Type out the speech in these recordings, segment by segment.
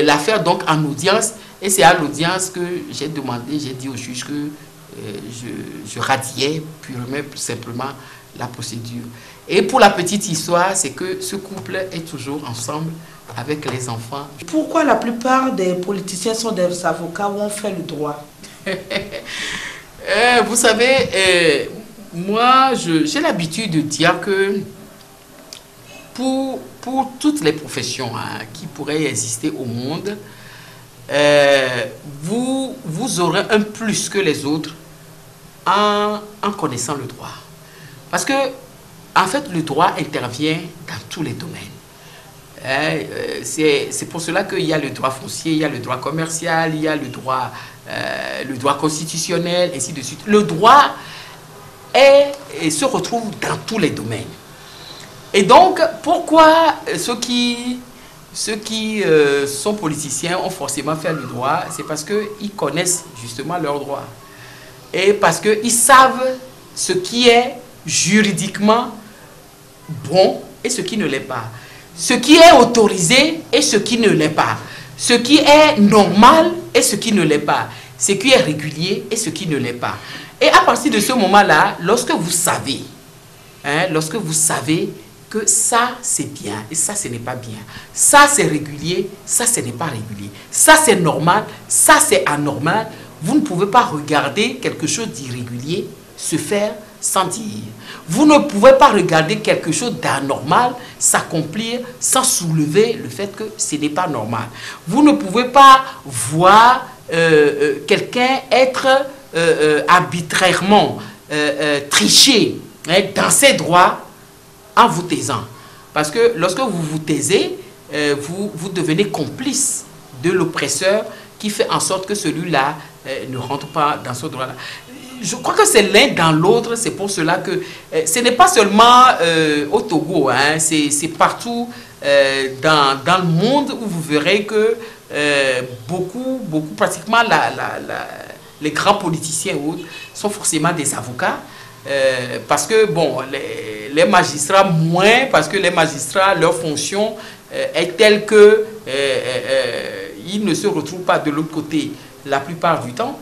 l'affaire donc en audience, et c'est à l'audience que j'ai demandé, j'ai dit au juge que je radiais purement, simplement la procédure. Et pour la petite histoire, c'est que ce couple est toujours ensemble avec les enfants. Pourquoi la plupart des politiciens sont des avocats ou ont fait le droit? Vous savez, moi, j'ai l'habitude de dire que pour toutes les professions qui pourraient exister au monde, vous aurez un plus que les autres en connaissant le droit. Parce que, en fait, le droit intervient dans tous les domaines. C'est pour cela qu'il y a le droit foncier, il y a le droit commercial, il y a le droit constitutionnel, ainsi de suite. Le droit se retrouve dans tous les domaines. Et donc, pourquoi ceux qui sont politiciens ont forcément fait le droit? C'est parce qu'ils connaissent justement leurs droits. Et parce qu'ils savent ce qui est juridiquement bon et ce qui ne l'est pas. Ce qui est autorisé et ce qui ne l'est pas. Ce qui est normal et ce qui ne l'est pas. Ce qui est régulier et ce qui ne l'est pas. Et à partir de ce moment-là, lorsque vous savez que ça c'est bien et ça ce n'est pas bien, ça c'est régulier, ça ce n'est pas régulier, ça c'est normal, ça c'est anormal, vous ne pouvez pas regarder quelque chose d'irrégulier se faire sans dire. Vous ne pouvez pas regarder quelque chose d'anormal s'accomplir sans soulever le fait que ce n'est pas normal. Vous ne pouvez pas voir quelqu'un être arbitrairement tricher dans ses droits en vous taisant. Parce que lorsque vous vous taisez, vous devenez complice de l'oppresseur qui fait en sorte que celui-là ne rentre pas dans ce droit-là. Je crois que c'est l'un dans l'autre, c'est pour cela que ce n'est pas seulement au Togo, c'est partout dans le monde où vous verrez que pratiquement les grands politiciens ou autres sont forcément des avocats. Parce que, bon, les magistrats moins, parce que les magistrats, leur fonction est telle que ils ne se retrouvent pas de l'autre côté la plupart du temps.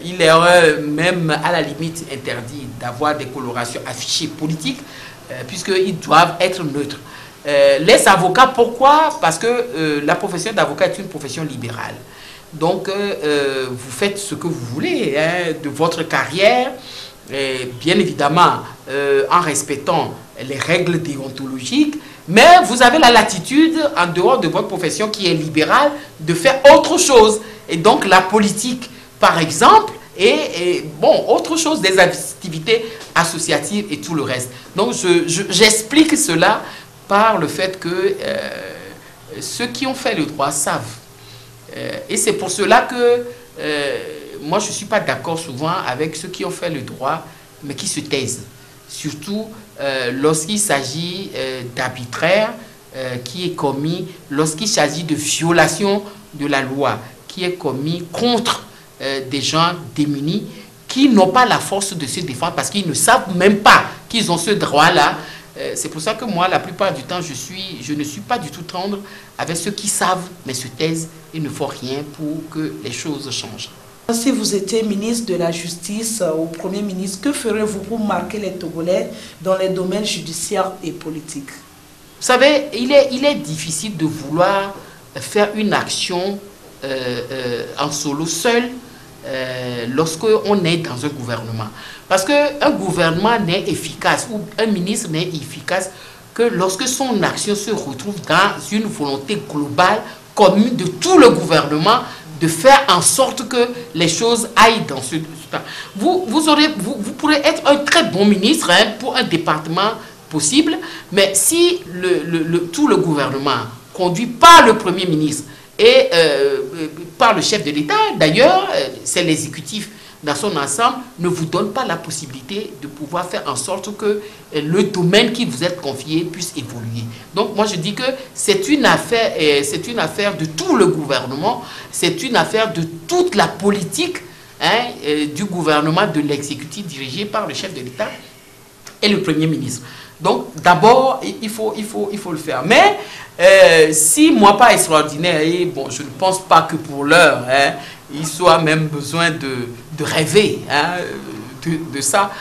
Il est même à la limite interdit d'avoir des colorations affichées politiques, puisqu'ils doivent être neutres. Les avocats, pourquoi? Parce que la profession d'avocat est une profession libérale. Donc, vous faites ce que vous voulez de votre carrière, bien évidemment en respectant les règles déontologiques, mais vous avez la latitude, en dehors de votre profession qui est libérale, de faire autre chose. Et donc, la politique, par exemple, et bon, autre chose, des activités associatives et tout le reste. Donc, j'explique cela par le fait que ceux qui ont fait le droit savent. Et c'est pour cela que moi, je ne suis pas d'accord souvent avec ceux qui ont fait le droit, mais qui se taisent. Surtout lorsqu'il s'agit d'arbitraire qui est commis, lorsqu'il s'agit de violation de la loi qui est commis contre des gens démunis qui n'ont pas la force de se défendre parce qu'ils ne savent même pas qu'ils ont ce droit-là. C'est pour ça que moi, la plupart du temps, je ne suis pas du tout tendre avec ceux qui savent mais se taisent et ne font rien pour que les choses changent. Si vous étiez ministre de la Justice ou Premier ministre, que ferez-vous pour marquer les Togolais dans les domaines judiciaires et politiques? Vous savez, il est difficile de vouloir faire une action en solo seul lorsqu'on est dans un gouvernement. Parce qu'un gouvernement n'est efficace ou un ministre n'est efficace que lorsque son action se retrouve dans une volonté globale, commune de tout le gouvernement, de faire en sorte que les choses aillent dans ce temps. Vous pourrez être un très bon ministre pour un département possible, mais si tout le gouvernement conduit par le Premier ministre et par le chef de l'État, d'ailleurs, c'est l'exécutif dans son ensemble, ne vous donne pas la possibilité de pouvoir faire en sorte que le domaine qui vous est confié puisse évoluer. Donc moi je dis que c'est une affaire de tout le gouvernement, c'est une affaire de toute la politique du gouvernement, de l'exécutif dirigé par le chef de l'État et le Premier ministre. Donc, d'abord, il faut le faire. Mais, 6 mois pas extraordinaires, et bon, je ne pense pas que pour l'heure, hein, il soit même besoin de rêver hein, de ça.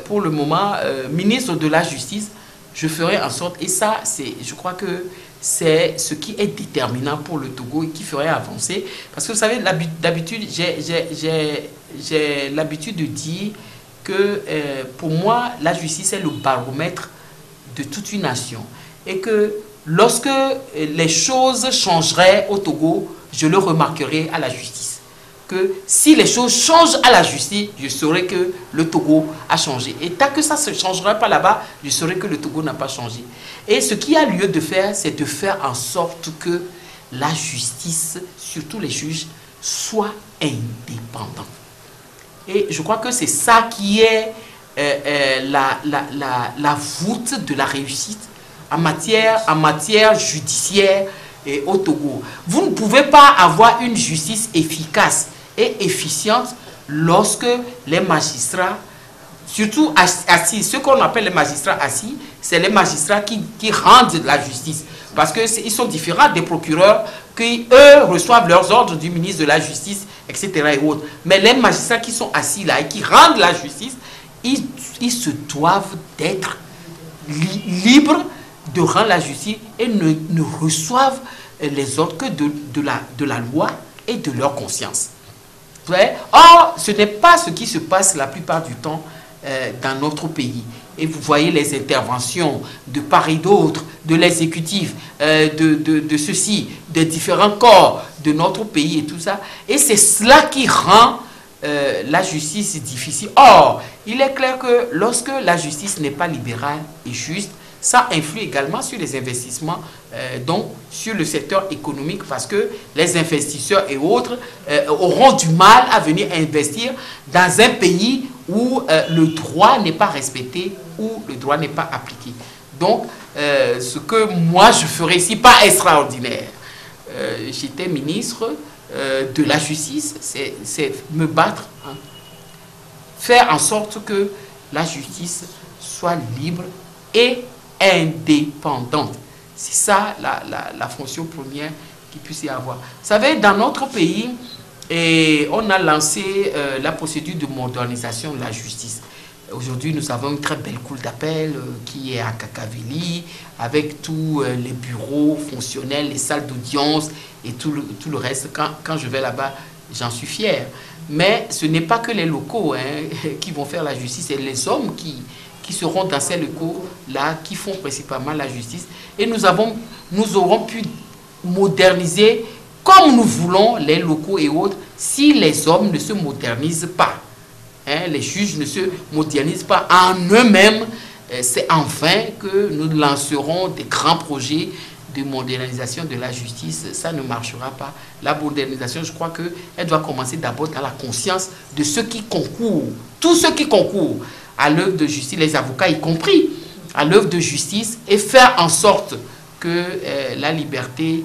Pour le moment, ministre de la Justice, je ferai en sorte, et ça, je crois que c'est ce qui est déterminant pour le Togo et qui ferait avancer. Parce que vous savez, d'habitude, j'ai l'habitude de dire que pour moi, la justice est le baromètre de toute une nation. Et que lorsque les choses changeraient au Togo, je le remarquerai à la justice. Que si les choses changent à la justice, je saurai que le Togo a changé. Et tant que ça ne se changera pas là-bas, je saurai que le Togo n'a pas changé. Et ce qu'il y a lieu de faire, c'est de faire en sorte que la justice, surtout les juges, soient indépendants. Et je crois que c'est ça qui est la voûte de la réussite en matière judiciaire et au Togo. Vous ne pouvez pas avoir une justice efficace et efficiente lorsque les magistrats, surtout assis, ce qu'on appelle les magistrats assis, c'est les magistrats qui rendent la justice. Parce qu'ils sont différents des procureurs qui, eux, reçoivent leurs ordres du ministre de la Justice, etc. et autres. Mais les magistrats qui sont assis là et qui rendent la justice, ils se doivent d'être libres de rendre la justice et ne reçoivent les ordres que de la loi et de leur conscience. Or, ce n'est pas ce qui se passe la plupart du temps dans notre pays. Et vous voyez les interventions de part et d'autre, de l'exécutif, de ceci, des différents corps de notre pays et tout ça. Et c'est cela qui rend la justice difficile. Or, il est clair que lorsque la justice n'est pas libérale et juste, ça influe également sur les investissements, donc sur le secteur économique, parce que les investisseurs et autres auront du mal à venir investir dans un pays où le droit n'est pas respecté, où le droit n'est pas appliqué. Donc, ce que moi je ferais ici, pas extraordinaire. J'étais ministre de la justice, c'est me battre, hein, faire en sorte que la justice soit libre et indépendante. C'est ça la fonction première qu'il puisse y avoir. Vous savez, dans notre pays, on a lancé la procédure de modernisation de la justice. Aujourd'hui, nous avons une très belle cour d'appel qui est à Kakaveli, avec tous les bureaux fonctionnels, les salles d'audience et tout le reste. Quand je vais là-bas, j'en suis fier. Mais ce n'est pas que les locaux qui vont faire la justice, c'est les hommes qui seront dans ces locaux-là, qui font principalement la justice. Et nous aurons pu moderniser comme nous voulons les locaux et autres, si les hommes ne se modernisent pas. Les juges ne se modernisent pas en eux-mêmes. C'est en vain que nous lancerons des grands projets de modernisation de la justice. Ça ne marchera pas. La modernisation, je crois qu'elle doit commencer d'abord dans la conscience de ceux qui concourent, tous ceux qui concourent à l'œuvre de justice, les avocats y compris, à l'œuvre de justice, et faire en sorte que la liberté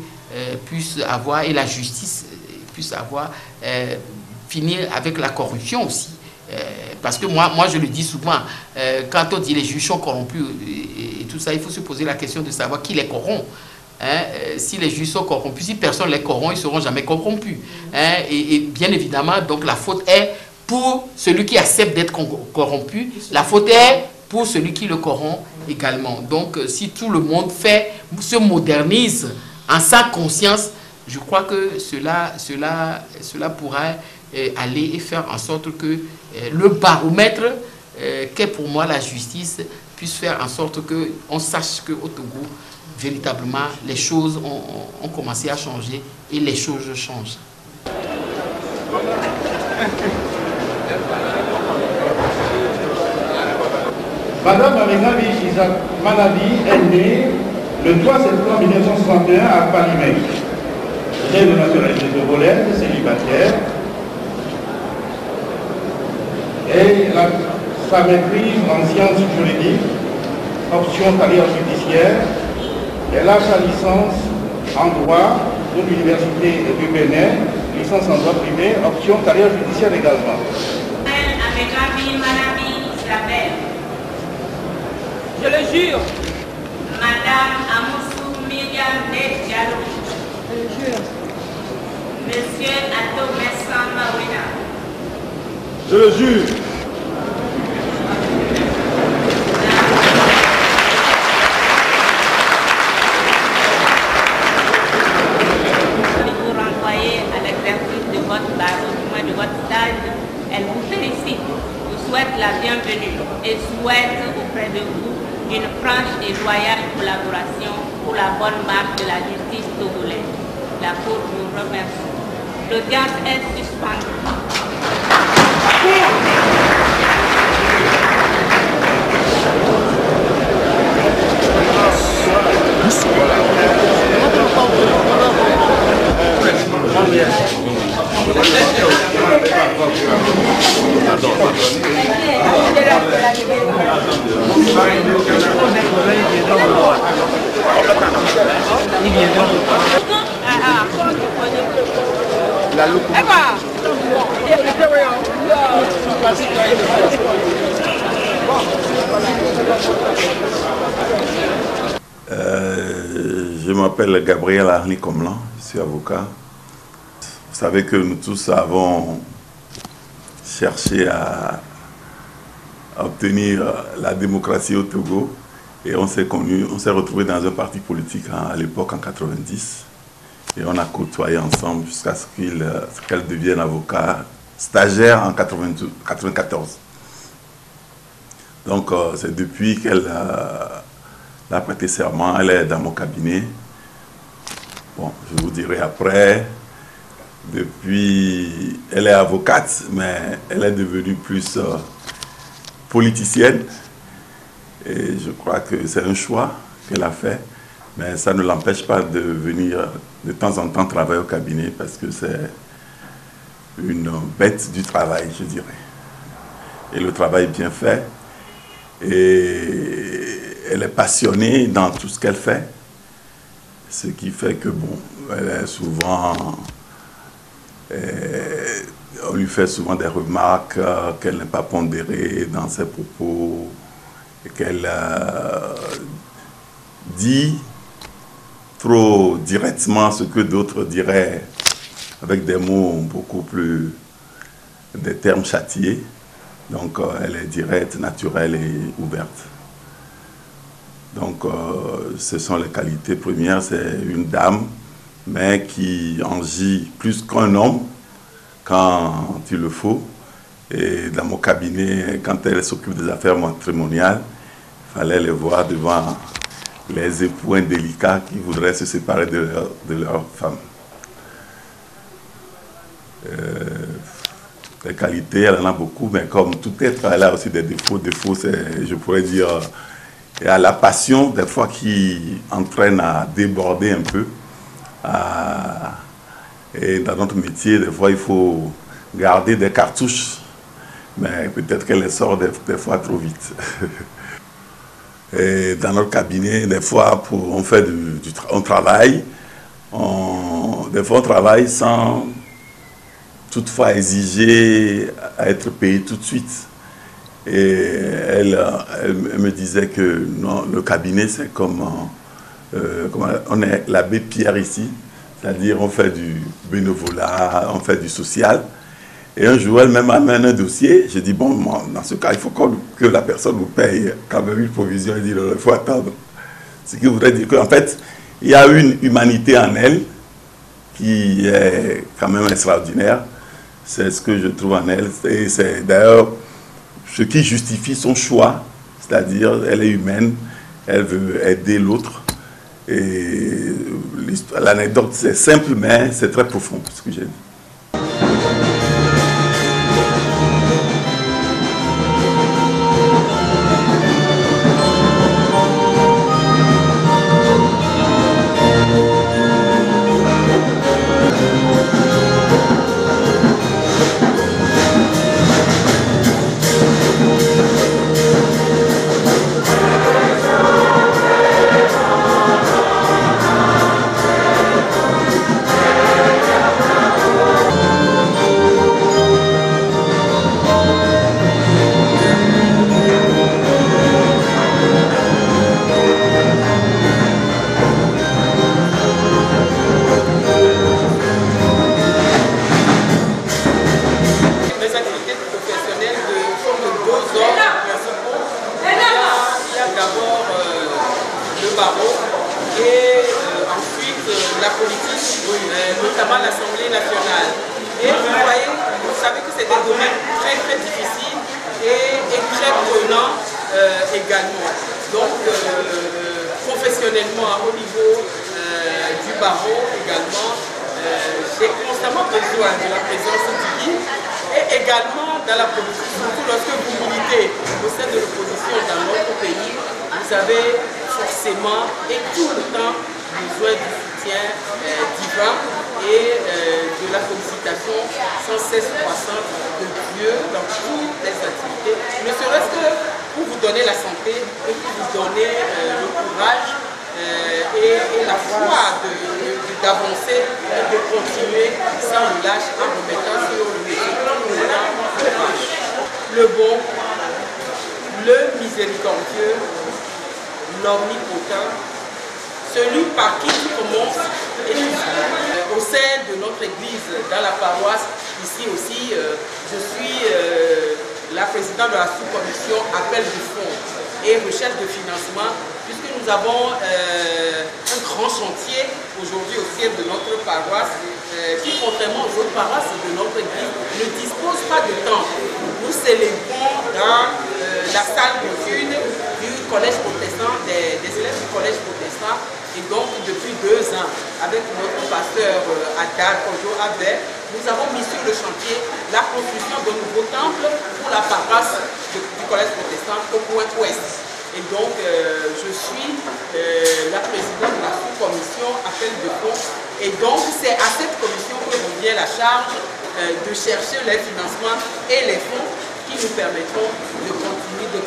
puisse avoir, et la justice puisse avoir, finir avec la corruption aussi. Parce que moi je le dis souvent, quand on dit les juges sont corrompus et tout ça, il faut se poser la question de savoir qui les corrompt. Si les juges sont corrompus, si personne ne les corrompt, ils ne seront jamais corrompus. Et bien évidemment, donc la faute est pour celui qui accepte d'être corrompu, la faute est pour celui qui le corrompt également. Donc si tout le monde se modernise en sa conscience, je crois que cela pourra aller et faire en sorte que le baromètre qu'est pour moi la justice puisse faire en sorte qu'on sache qu'au Togo, véritablement, les choses ont commencé à changer et les choses changent. Madame Maringavi Isaac Manabi est née le 3 septembre 1961 à Palimé. Elle est de nationalité togolaise, célibataire. Et sa maîtrise en sciences juridiques, option carrière judiciaire. Elle a sa licence en droit de l'université du Bénin, licence en droit privé, option carrière judiciaire également. Je le jure. Madame Amoussou Myriam Diallo. Je le jure. Monsieur Ato Messan Mawina. Je le jure. Vous renvoyez à l'exercice de votre barreau, du moins de votre stage. Elle vous félicite, vous souhaite la bienvenue et souhaite auprès de vous une franche et loyale collaboration pour la bonne marche de la justice togolaise. La Cour vous remercie. L'audience est suspendue. Je m'appelle Gabriel Arli Comlan, je suis avocat. Vous savez que nous tous avons cherché à obtenir la démocratie au Togo et on s'est retrouvés dans un parti politique à l'époque en 90 et on a côtoyé ensemble jusqu'à ce qu'elle devienne avocat stagiaire en 94. Donc c'est depuis qu'elle a prêté serment, elle est dans mon cabinet. Bon, je vous dirai après. Depuis, elle est avocate, mais elle est devenue plus politicienne. Et je crois que c'est un choix qu'elle a fait. Mais ça ne l'empêche pas de venir de temps en temps travailler au cabinet parce que c'est une bête du travail, je dirais. Et le travail est bien fait. Et elle est passionnée dans tout ce qu'elle fait. Ce qui fait que, bon, elle est souvent... on lui fait souvent des remarques qu'elle n'est pas pondérée dans ses propos et qu'elle dit trop directement ce que d'autres diraient avec des mots beaucoup plus, des termes châtiés. Donc elle est directe, naturelle et ouverte. Donc ce sont les qualités premières, c'est une dame mais qui agit plus qu'un homme quand il le faut. Et dans mon cabinet, quand elle s'occupe des affaires matrimoniales, il fallait les voir devant les époux indélicats qui voudraient se séparer de leur femme. Les qualités, elle en a beaucoup, mais comme tout être, elle a aussi des défauts. Défauts, c'est, je pourrais dire, il y a la passion, des fois, qui entraîne à déborder un peu. Et dans notre métier, des fois, il faut garder des cartouches, mais peut-être qu'elle les sort des fois trop vite. Et dans notre cabinet, des fois, on travaille, des fois on travaille sans toutefois exiger à être payé tout de suite. Et elle me disait que non, le cabinet, c'est comme on est l'abbé Pierre ici, c'est-à-dire on fait du bénévolat, on fait du social. Et un jour, elle même amène un dossier. J'ai dit, bon, dans ce cas, il faut que la personne nous paye quand même une provision. Elle dit, il faut attendre. Ce qui voudrait dire qu'en fait, il y a une humanité en elle qui est quand même extraordinaire. C'est ce que je trouve en elle. Et c'est d'ailleurs ce qui justifie son choix. C'est-à-dire, elle est humaine, elle veut aider l'autre. Et l'anecdote, c'est simple, mais c'est très profond, ce que j'ai dit. politique, notamment l'Assemblée nationale. Et vous savez que c'est des domaines très très difficiles et très prenants également. Donc, professionnellement, au niveau du barreau également, j'ai constamment besoin de la présence du guide et également dans la politique, surtout lorsque vous militez au sein de l'opposition dans notre pays, vous avez forcément et tout le temps besoin du soutien divin et de la sollicitation sans cesse croissante de Dieu dans toutes les activités, ne serait-ce que pour vous donner la santé et pour vous donner le courage et la foi d'avancer et de continuer sans relâche en remettant sur le courage, le bon, le miséricordieux, l'omnipotent, celui par qui tout commence et tout finit. Au sein de notre église, dans la paroisse, ici aussi, je suis la présidente de la sous-commission appel du fonds et recherche de financement, puisque nous avons un grand chantier aujourd'hui au sein de notre paroisse, qui contrairement aux autres paroisses de notre église, ne dispose pas de temps. Nous célébrons dans la salle d'études du collège protestant, des élèves du collège protestant, et donc depuis 2 ans, avec notre pasteur Adal Kojo Abel, nous avons mis sur le chantier la construction d'un nouveau temple pour la paroisse du collège protestant au point ouest. Et donc, je suis la présidente de la sous-commission appel de fonds. Et donc, c'est à cette commission que revient la charge de chercher les financements et les fonds qui nous permettront de continuer de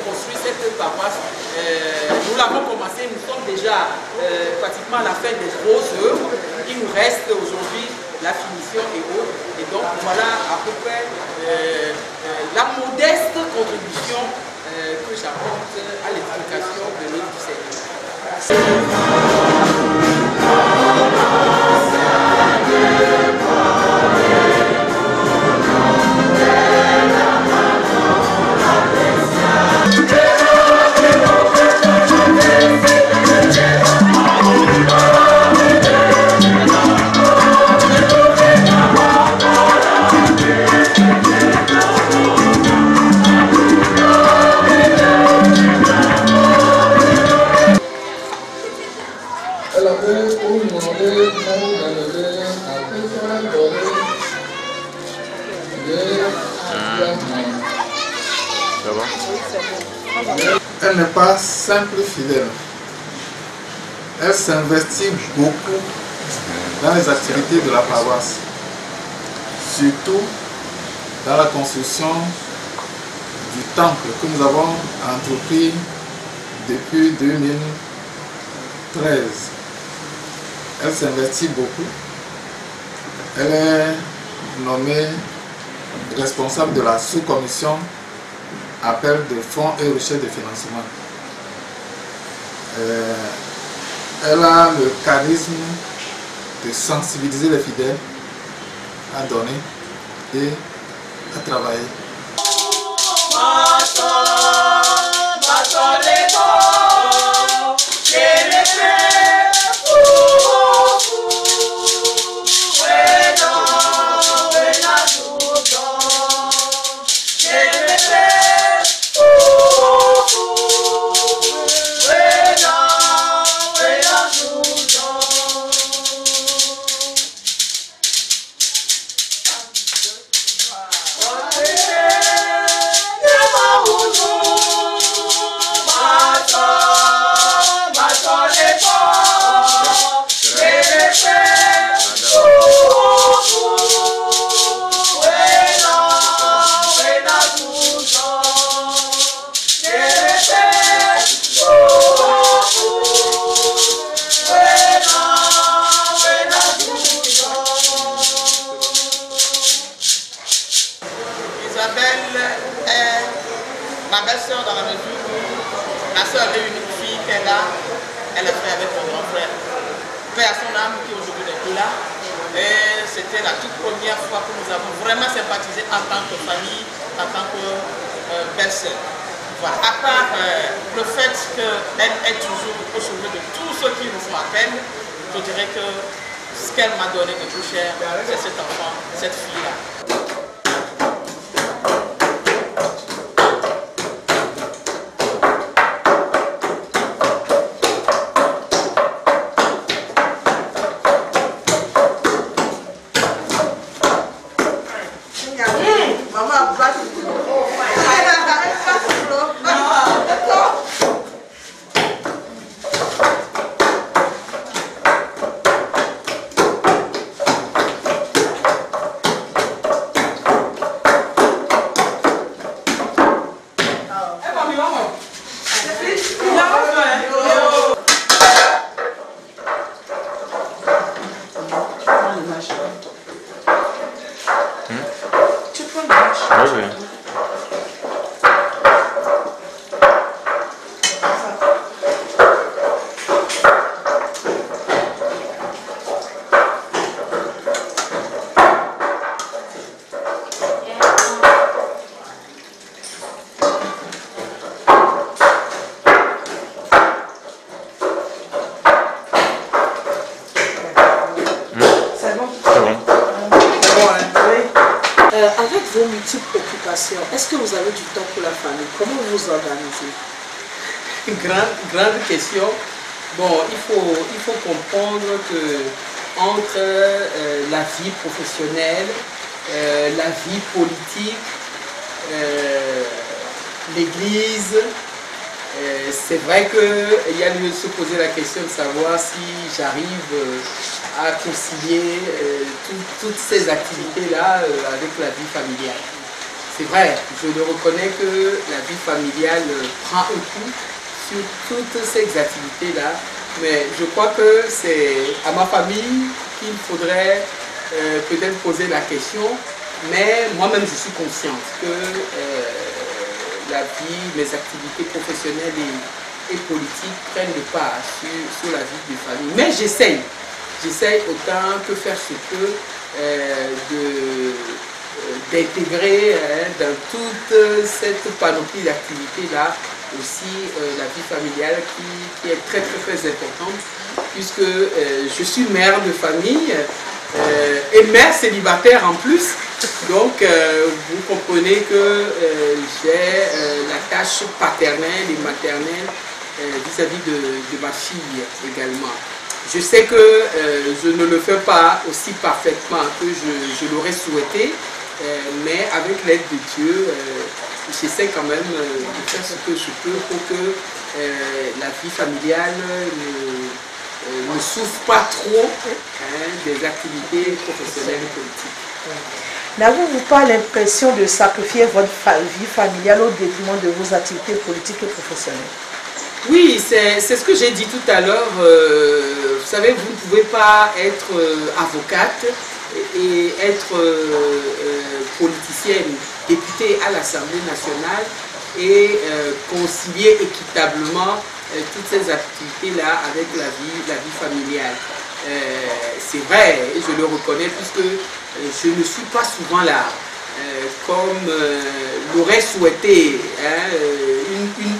construire cette paroisse. Nous l'avons commencé, nous sommes déjà pratiquement à la fin des grosses œuvres. Il nous reste aujourd'hui la finition et autres. Et donc, voilà à peu près la modeste contribution que j'apporte à l'éducation de notre Seigneur. Elle n'est pas simple fidèle. Elle s'investit beaucoup dans les activités de la paroisse, surtout dans la construction du temple que nous avons entrepris depuis 2013. Elle s'investit beaucoup. Elle est nommée responsable de la sous-commission appel de fonds et recherche de financement. Elle a le charisme de sensibiliser les fidèles à donner et à travailler. Ma belle-sœur, dans la mesure où ma soeur est une fille qu'elle a, elle a fait avec mon grand frère. Paix à son âme qui aujourd'hui n'est plus là. Et c'était la toute première fois que nous avons vraiment sympathisé en tant que famille, en tant que belle-sœur. Voilà. À part le fait qu'elle est toujours au chevet de tous ceux qui nous font appel, je dirais que ce qu'elle m'a donné de plus cher, c'est cet enfant, cette fille-là. Avec vos multiples occupations, est-ce que vous avez du temps pour la famille? Comment vous organisez? Grande question. Bon, il faut comprendre que entre la vie professionnelle, la vie politique, l'église, c'est vrai qu'il y a lieu de se poser la question de savoir si j'arrive à concilier toutes ces activités-là avec la vie familiale. C'est vrai, je le reconnais que la vie familiale prend un coup sur toutes ces activités-là, mais je crois que c'est à ma famille qu'il faudrait peut-être poser la question, mais moi-même je suis consciente que la vie, mes activités professionnelles et politiques prennent le pas sur la vie de famille. Mais j'essaye autant que faire se peut d'intégrer dans toute cette panoplie d'activités-là aussi la vie familiale qui est très importante, puisque je suis mère de famille et mère célibataire en plus. Donc vous comprenez que j'ai la tâche paternelle et maternelle vis-à-vis de ma fille également. Je sais que je ne le fais pas aussi parfaitement que je l'aurais souhaité, mais avec l'aide de Dieu, j'essaie quand même de faire ce que je peux pour que la vie familiale ne souffre pas trop des activités professionnelles et politiques. N'avez-vous pas l'impression de sacrifier votre vie familiale au détriment de vos activités politiques et professionnelles? Oui, c'est ce que j'ai dit tout à l'heure. Vous savez, vous ne pouvez pas être avocate et être politicienne, députée à l'Assemblée nationale et concilier équitablement toutes ces activités-là avec la vie familiale. C'est vrai, je le reconnais, puisque je ne suis pas souvent là. Comme l'aurait souhaité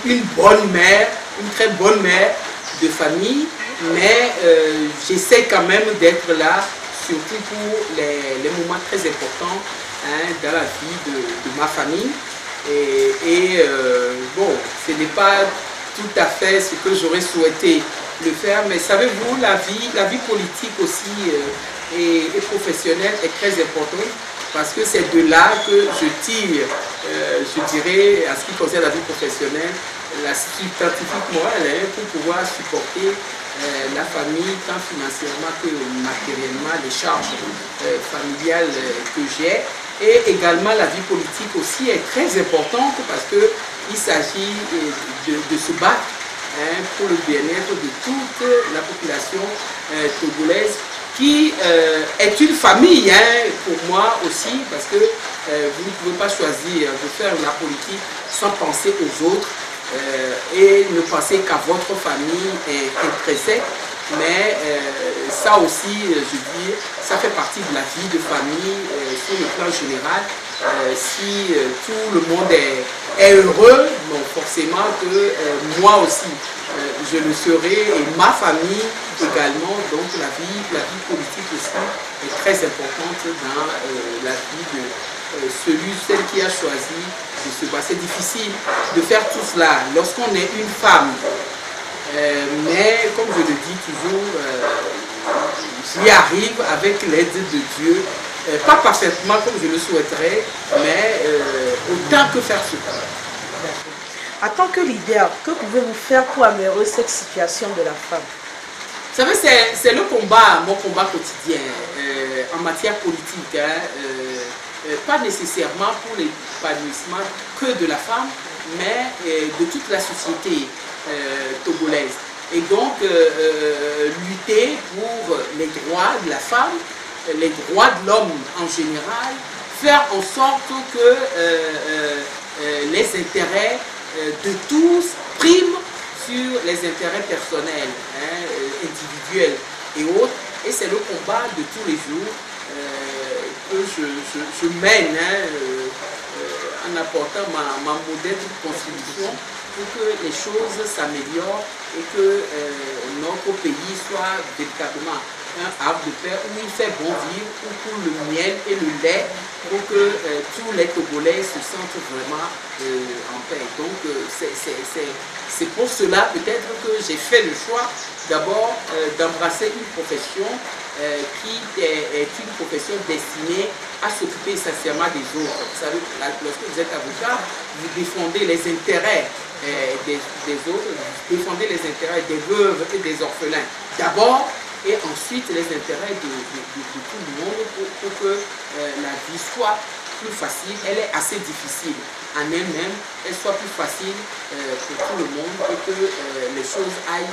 une bonne mère, une très bonne mère de famille, mais j'essaie quand même d'être là, surtout pour les moments très importants dans la vie de ma famille. Bon, ce n'est pas tout à fait ce que j'aurais souhaité le faire, mais savez-vous, la vie politique aussi et professionnelle est très importante, parce que c'est de là que je tire, je dirais, en ce qui concerne la vie professionnelle, la scientifique morale pour pouvoir supporter la famille, tant financièrement que matériellement, les charges familiales que j'ai. Et également la vie politique aussi est très importante, parce qu'il s'agit de se battre pour le bien-être de toute la population togolaise, qui est une famille pour moi aussi, parce que vous ne pouvez pas choisir de faire la politique sans penser aux autres et ne penser qu'à votre famille intéressée. mais ça aussi, je dis, ça fait partie de la vie de famille sur le plan général. Si tout le monde est heureux, bon, forcément que moi aussi, je le serai, et ma famille également. Donc la vie politique aussi est très importante dans la vie de celle qui a choisi de se battre. C'est difficile de faire tout cela lorsqu'on est une femme. Mais comme je le dis toujours, j'y arrive avec l'aide de Dieu. Pas parfaitement comme je le souhaiterais, mais autant que faire se peut. En tant que leader, que pouvez-vous faire pour améliorer cette situation de la femme? Vous savez, c'est le combat, mon combat quotidien en matière politique. Pas nécessairement pour l'épanouissement que de la femme, mais de toute la société togolaise. Et donc, lutter pour les droits de la femme, les droits de l'homme en général, faire en sorte que les intérêts de tous priment sur les intérêts personnels, individuels et autres. Et c'est le combat de tous les jours que je mène en apportant ma modeste contribution pour que les choses s'améliorent et que notre pays soit véritablement un havre de paix où il fait bon vivre, où pour le miel et le lait, pour que tous les Togolais se sentent vraiment en paix. Donc c'est pour cela peut-être que j'ai fait le choix d'abord d'embrasser une profession qui est une profession destinée à s'occuper essentiellement des autres. Vous savez, lorsque vous êtes avocat, vous défendez les intérêts des autres, vous défendez les intérêts des veuves et des orphelins d'abord, et ensuite les intérêts de tout le monde pour que la vie soit plus facile. Elle est assez difficile en elle-même, elle soit plus facile pour tout le monde et que les choses aillent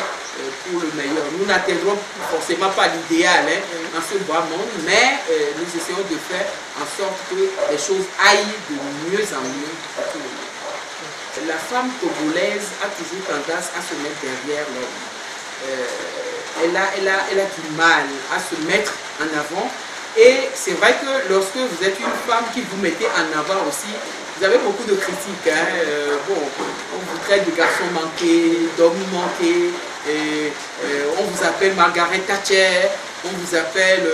pour le meilleur. Nous n'atteindrons forcément pas l'idéal dans ce bas monde, mais nous essayons de faire en sorte que les choses aillent de mieux en mieux pour tout le monde. La femme togolaise a toujours tendance à se mettre derrière l'homme. Elle a du mal à se mettre en avant. Et c'est vrai que lorsque vous êtes une femme qui vous mettez en avant aussi, vous avez beaucoup de critiques. Bon, on vous traite de garçon manqué, d'homme manqué, on vous appelle Margaret Thatcher, on vous appelle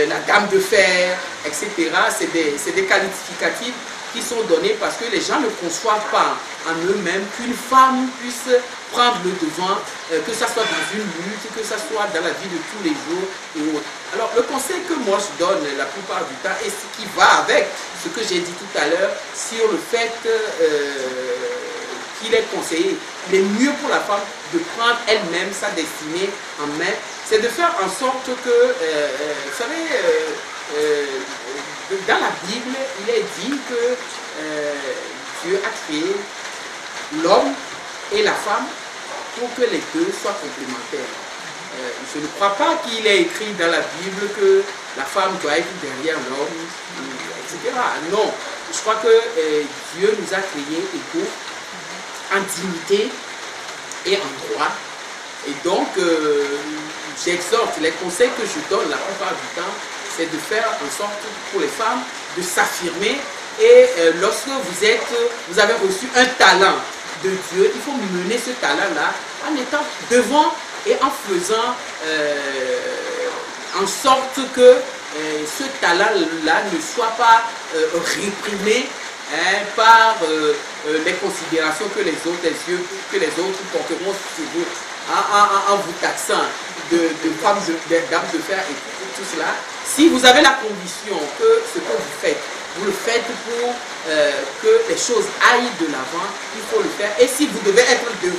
la dame de fer, etc. C'est des qualificatifs qui sont donnés parce que les gens ne conçoivent pas en eux-mêmes qu'une femme puisse prendre le devant, que ce soit dans une lutte, que ce soit dans la vie de tous les jours et autres. Alors le conseil que moi je donne la plupart du temps, et ce qui va avec ce que j'ai dit tout à l'heure sur le fait qu'il est conseillé, il est mieux pour la femme de prendre elle-même sa destinée en main, c'est de faire en sorte que, vous savez, dans la Bible, il est dit que Dieu a créé l'homme et la femme pour que les deux soient complémentaires. Je ne crois pas qu'il est écrit dans la Bible que la femme doit être derrière l'homme, etc. Non, je crois que Dieu nous a créés égaux en dignité et en droit. Et donc, j'exhorte, les conseils que je donne la plupart du temps, c'est de faire en sorte pour les femmes de s'affirmer. Et lorsque vous avez reçu un talent de Dieu, il faut mener ce talent-là en étant devant et en faisant en sorte que ce talent-là ne soit pas réprimé par les considérations que les autres porteront sur vous en vous taxant de femmes, d'âmes de fer et tout cela. Si vous avez la conviction que ce que vous le faites pour que les choses aillent de l'avant, il faut le faire. Et si vous devez être devant